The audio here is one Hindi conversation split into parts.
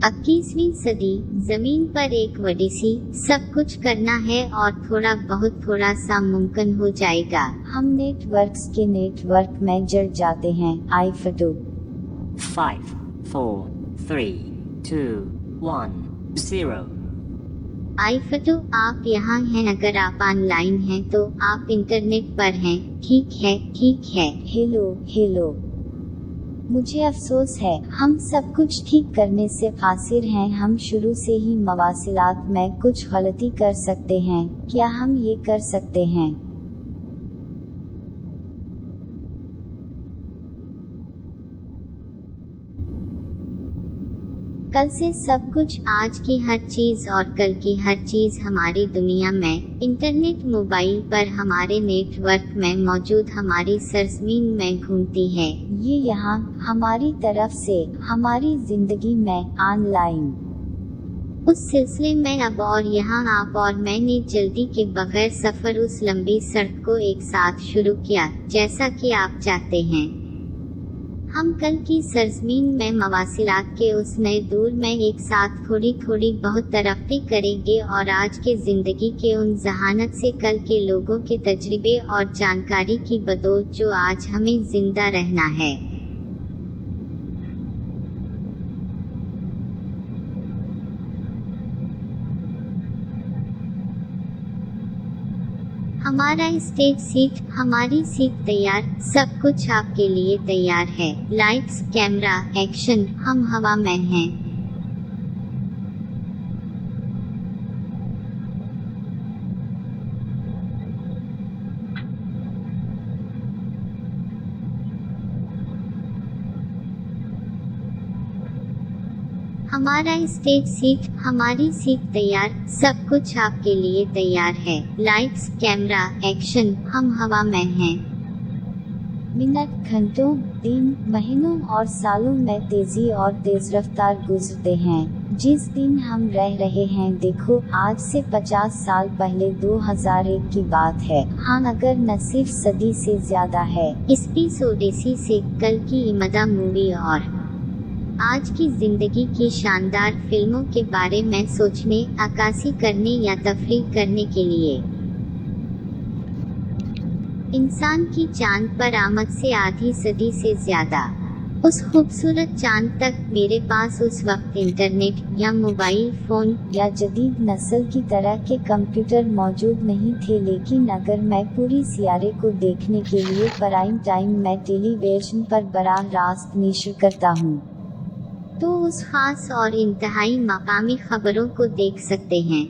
21वीं सदी, जमीन पर एक ओडिसी, सब कुछ करना है और थोड़ा बहुत थोड़ा सा मुमकिन हो जाएगा। हम नेटवर्क्स के नेटवर्क में जड़ जाते हैं। iPhoto 5, 4, 3, 2, 1, 0. iPhoto, आप यहाँ हैं। अगर आप ऑनलाइन हैं तो आप इंटरनेट पर हैं। ठीक है, ठीक है। हेलो। मुझे अफसोस है, हम सब कुछ ठीक करने से कासिर हैं। हम शुरू से ही मवासिलात में कुछ गलती कर सकते हैं। क्या हम ये कर सकते हैं? कल से सब कुछ, आज की हर चीज और कल की हर चीज हमारी दुनिया में, इंटरनेट, मोबाइल पर, हमारे नेटवर्क में मौजूद हमारी सरजमीन में घूमती है। ये यहाँ हमारी तरफ से, हमारी जिंदगी में, ऑनलाइन। उस सिलसिले में अब और यहाँ आप और मैंने जल्दी के बगैर सफर उस लंबी सड़क को एक साथ शुरू किया, जैसा कि आप चाहते हैं। हम कल की सरजमीन में मवासिलात के उस नए दौर में एक साथ थोड़ी थोड़ी बहुत तरक्की करेंगे और आज के जिंदगी के उन जहानत से कल के लोगों के तजर्बे और जानकारी की बदौलत जो आज हमें जिंदा रहना है। हमारा स्टेज सीट, हमारी सीट तैयार, सब कुछ आपके लिए तैयार है। लाइट्स, कैमरा, एक्शन, हम हवा में हैं। हमारा स्टेज सीट, हमारी सीट तैयार, सब कुछ आपके लिए तैयार है। लाइट्स, कैमरा, एक्शन, हम हवा में हैं। मिनट, घंटों, दिन, महीनों और सालों में तेजी और तेज रफ्तार गुजरते हैं। जिस दिन हम रह रहे हैं, देखो, आज से 50 साल पहले 2001 की बात है। हाँ, अगर न सिर्फ सदी से ज्यादा है। स्पेस ओडिसी से कल की इमदा मूवी और आज की जिंदगी की शानदार फिल्मों के बारे में सोचने, अक्कासी करने या तफरीक करने के लिए। इंसान की चांद पर आमद से आधी सदी से ज्यादा। उस खूबसूरत चांद तक मेरे पास उस वक्त इंटरनेट या मोबाइल फोन या जदीद नस्ल की तरह के कंप्यूटर मौजूद नहीं थे, लेकिन अगर मैं पूरी सियारे को देखने के लिए प्राइम टाइम में टेलीविजन पर बराह रास्त नशर करता हूँ, तो उस खास और इंतहाई मकामी खबरों को देख सकते हैं।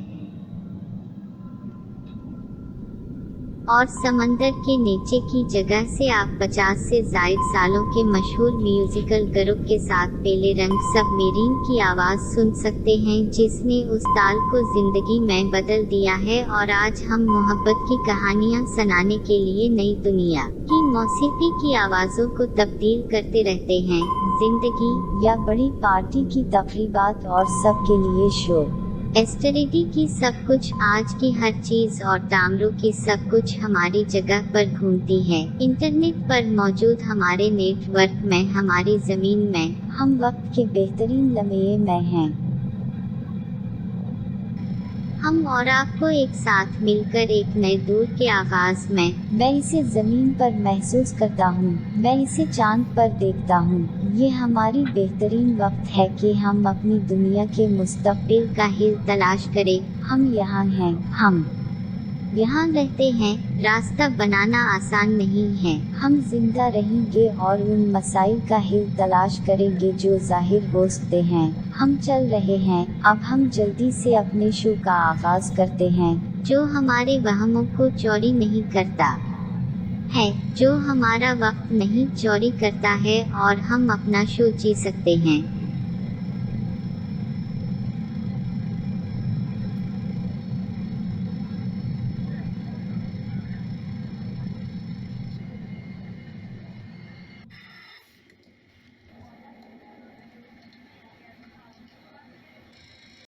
और समंदर के नीचे की जगह से आप 50 से जायद सालों के मशहूर म्यूजिकल ग्रुप के साथ पेले रंग सबमरीन की आवाज़ सुन सकते हैं, जिसने उस ताल को जिंदगी में बदल दिया है। और आज हम मोहब्बत की कहानियाँ सुनाने के लिए नई दुनिया की मौसीकी की आवाज़ों को तब्दील करते रहते हैं। जिंदगी या बड़ी पार्टी की तकरीबात और सबके लिए शो। एस्टरिटी की सब कुछ, आज की हर चीज और तामरों की सब कुछ हमारी जगह पर घूमती है। इंटरनेट पर मौजूद हमारे नेटवर्क में, हमारी जमीन में, हम वक्त के बेहतरीन लम्हे में हैं। हम और आपको एक साथ मिलकर एक नए दौर के आगाज में। मैं इसे जमीन पर महसूस करता हूँ, मैं इसे चांद पर देखता हूँ। ये हमारी बेहतरीन वक्त है कि हम अपनी दुनिया के मुस्तकबिल का हिल तलाश करें। हम यहाँ हैं, हम यहाँ रहते हैं। रास्ता बनाना आसान नहीं है। हम जिंदा रहेंगे और उन मसाइल का हिल तलाश करेंगे जो जाहिर हो सकते हैं। हम चल रहे हैं। अब हम जल्दी से अपने शो का आगाज करते हैं, जो हमारे वहमों को चोरी नहीं करता है, जो हमारा वक्त नहीं चोरी करता है, और हम अपना शो जी सकते हैं।